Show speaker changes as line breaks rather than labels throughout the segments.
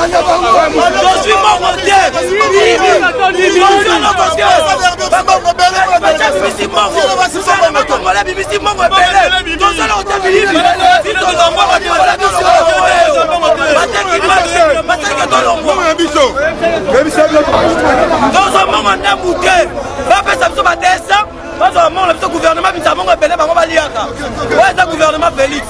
suis le gouvernement gouvernement Félix. Chef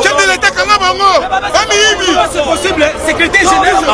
de l'État, chef de l'État, chef de l'État, c'est possible, sécurité générale.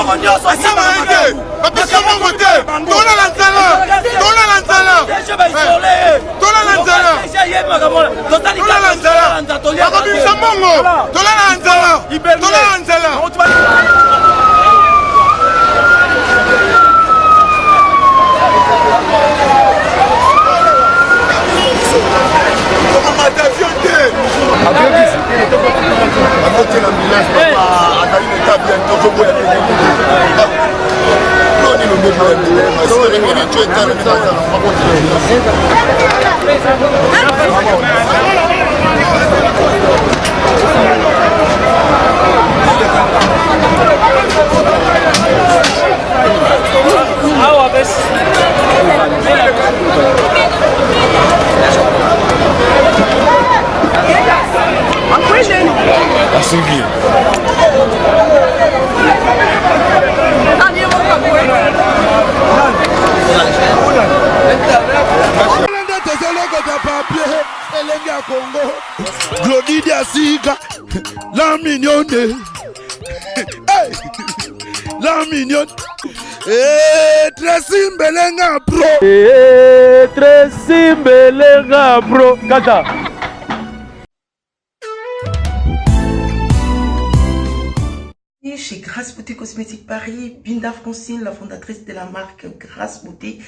La mignonne, la mignonne, Tracy Mbelenga bro, Tracy Mbelenga bro, Kata.
Chez Grâce Beauté Cosmétique Paris, Binda Francine, la fondatrice de la marque Grâce Beauté.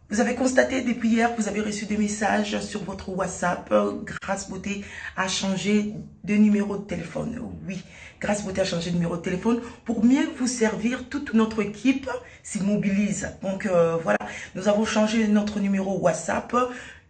Vous avez constaté depuis hier, vous avez reçu des messages sur votre WhatsApp. Grâce Beauté a changé de numéro de téléphone. Oui, Grâce Beauté a changé de numéro de téléphone pour mieux vous servir. Toute notre équipe s'immobilise. Donc voilà, nous avons changé notre numéro WhatsApp.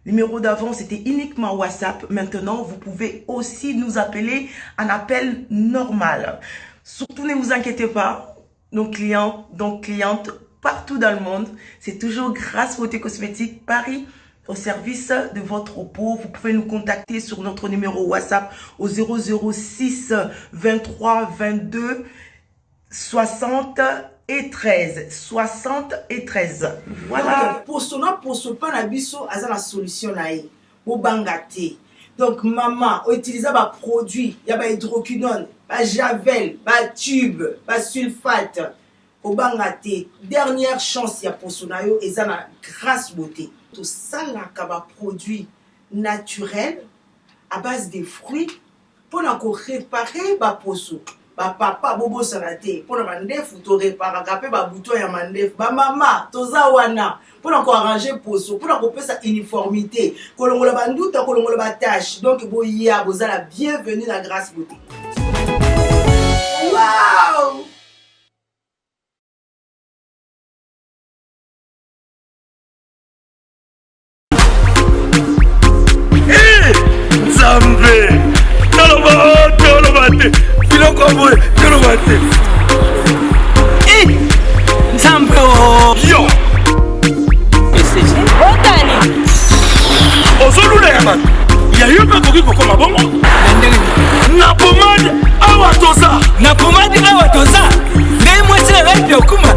Le numéro d'avant, c'était uniquement WhatsApp. Maintenant, vous pouvez aussi nous appeler en appel normal. Surtout, ne vous inquiétez pas. Nos clients, donc clientes, partout dans le monde, c'est toujours Grâce Beauté Cosmétique Paris au service de votre peau. Vous pouvez nous contacter sur notre numéro WhatsApp au 006 23 22 60 et 13. 60 et 13. Voilà.
Pour ce pas la biso à la solution là. Au bangate. Donc maman, utiliser un produit, il y a hydroquinone, javel, tube, sulfate. Au bangate, dernière chance ya pour sonayo et ça la Grâce Beauté. Tout ça là comme produit naturel à base de fruits pour réparer ba poso. Ba papa bobo sanate pour na mandef to réparer capé ba bouton ya mandef. Ba mama toza wana pour arranger poso, pour sa uniformité. Kolongola banduta kolongola ba tâche. Donc boya bozala bienvenue la Grâce Beauté. Wow!
Il y a eu un peu de comme bon. Na pomade awatoza. Na pomade awatoza. Les moitiés avec le kuma.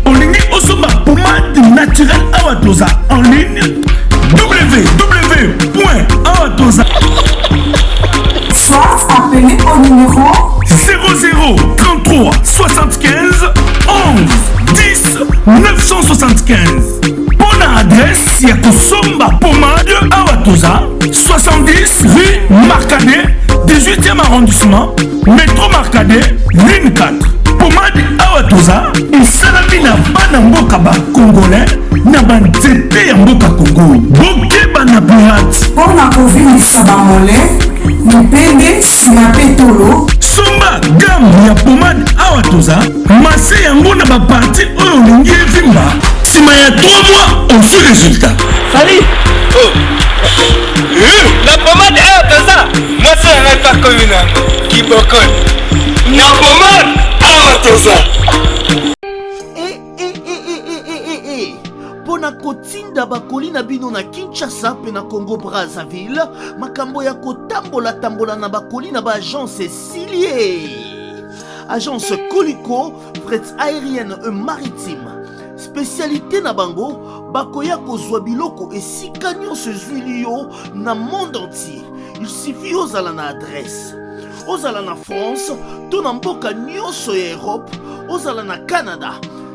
On ligne osoma pomade naturelle awatoza en ligne www.awatoza.
Soit appelez au numéro
00 33 75 11 10 975. Bonne adresse, ya Kosomba Pomade Awatoza, 70 rue Marcadet, 18e arrondissement, métro Marcadet, ligne 4. Pomade Awatoza, et Salamina Banamboka Congolais, Nabanzete Yamboka Congo. Boke Banaburat.
Pour la Covid, Sabamole, mopende nsima mpe tolo
somba gamme ya pomade awa toza mase yango na baparti oyo olingi evimba nsima ya 3 mois ofi résultat
Salut. La pomade awa toza mase yango etakomi nango kibokoni na pomade awa toza
mpona kotinda bakoli na bino na Kinshasa mpe na Congo Brazzaville makambo ya kotambola na bakoli na baagence esilie. Agence Colicot, fret aérienne et maritime. Spécialité na bango bakoya kozwa biloko esika nyonso ezwili yo na monde entier. Il suffit ozala na adresse. Ozala na France, to na mboka nyonso ya Europe, ozala na Canada,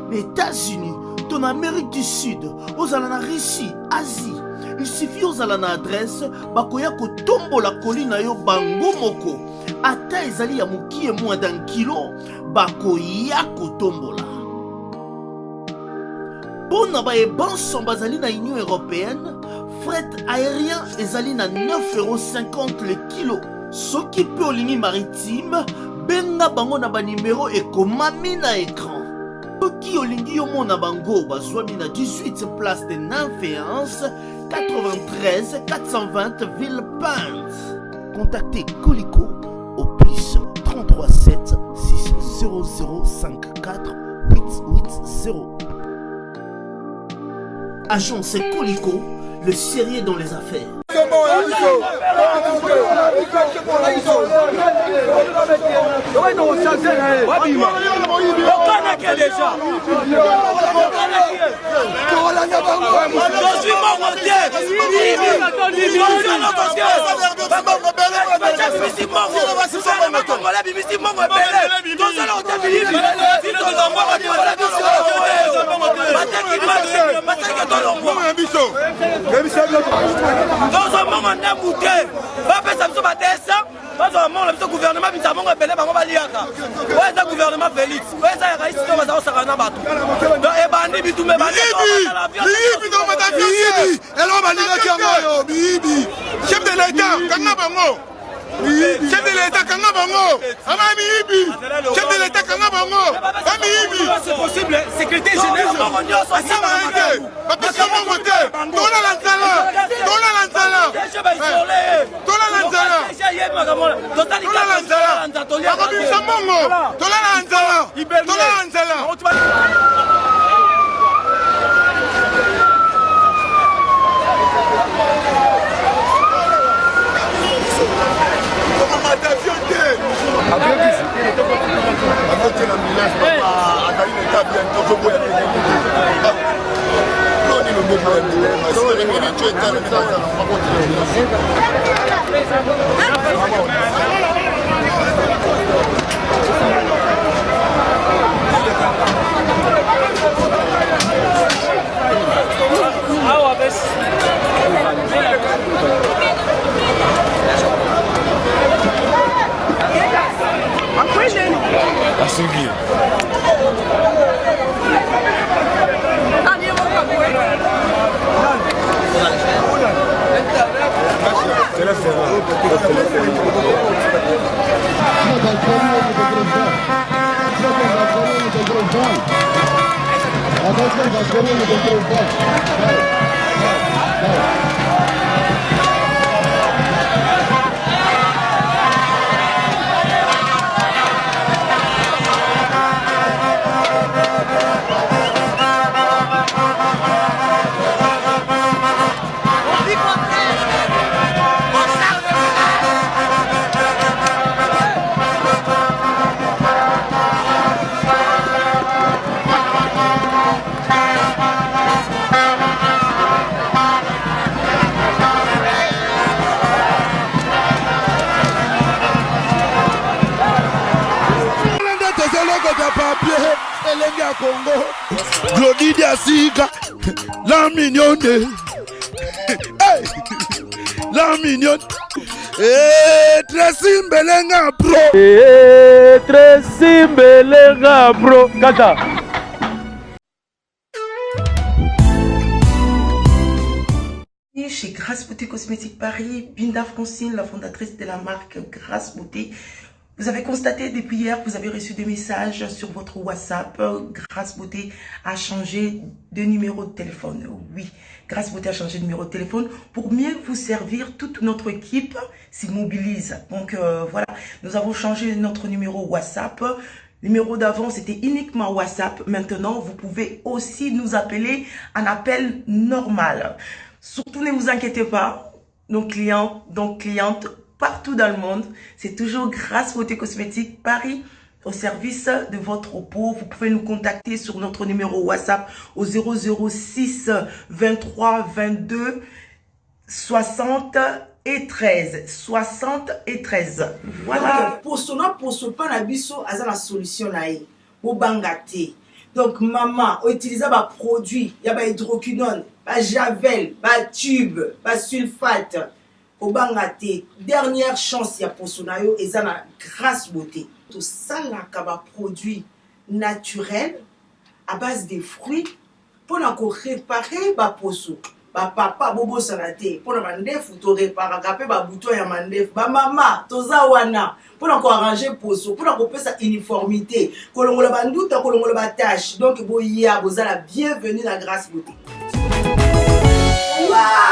les États-Unis, ton Amérique du Sud, ozala na Russie, Asie. Il suffit ozala na adresse bakoya kotombola kolina yo bango moko. Ata ezali ya mokie moins d'un kilo bakoya kotombola. Pona ba ebanso bazali na Union Européenne, fret aérien ezali na 9,50 € le kilo. Soki pe olingi maritime, benga bango na ba numéro ekomami na écran. Soki olingi yo mona bango bazwami na 18 place de Nanféance, 93 420 Villepinte. Contactez Colicot au plus 33 7 600 54 880. Agence Colicot, le sérieux dans les affaires.
Gouvernement gouvernement Félix chef de l'État, chef de l'État, chef de l'État, c'est possible, secrétaire général.
Glodidia Sika, la mignonne, la mignonne, Tracy Mbelenga bro,
Tracy Mbelenga bro, kata.
chez Grâce Beauté Cosmétique Paris, Binda Francine, la fondatrice de la marque Grâce Beauté. Vous avez constaté depuis hier, vous avez reçu des messages sur votre WhatsApp. Grâce Beauté a changé de numéro de téléphone. Oui, Grâce Beauté a changé de numéro de téléphone pour mieux vous servir. Toute notre équipe s'immobilise. Donc voilà, nous avons changé notre numéro WhatsApp. Le numéro d'avant, c'était uniquement WhatsApp. Maintenant, vous pouvez aussi nous appeler en appel normal. Surtout, ne vous inquiétez pas. Nos clients, donc clientes, partout dans le monde, c'est toujours Grâce Beauté Cosmétique Paris au service de votre peau. Vous pouvez nous contacter sur notre numéro WhatsApp au 006 23 22 60 et 13. 60 et 13. Voilà.
Pour ce pas la biso, à la solution là, au bangaté. Donc maman, utiliser des produits, il y a hydroquinone, javel, tube, sulfate. Au bangaté, dernière chance, il y a pour son ayo et ça la Grâce Beauté. Tout ça là, produit naturel à base de fruits pour réparer ba poso. Ba papa bobo sanate pour na mandef to réparer capé ba bouton ya mandef ba mama toza wana pour na ko arranger poso pour na ko pesa uniformité kolongola ba nduta kolongola ba tâche donc bo ya bozala bienvenue na Grâce Beauté. Wow!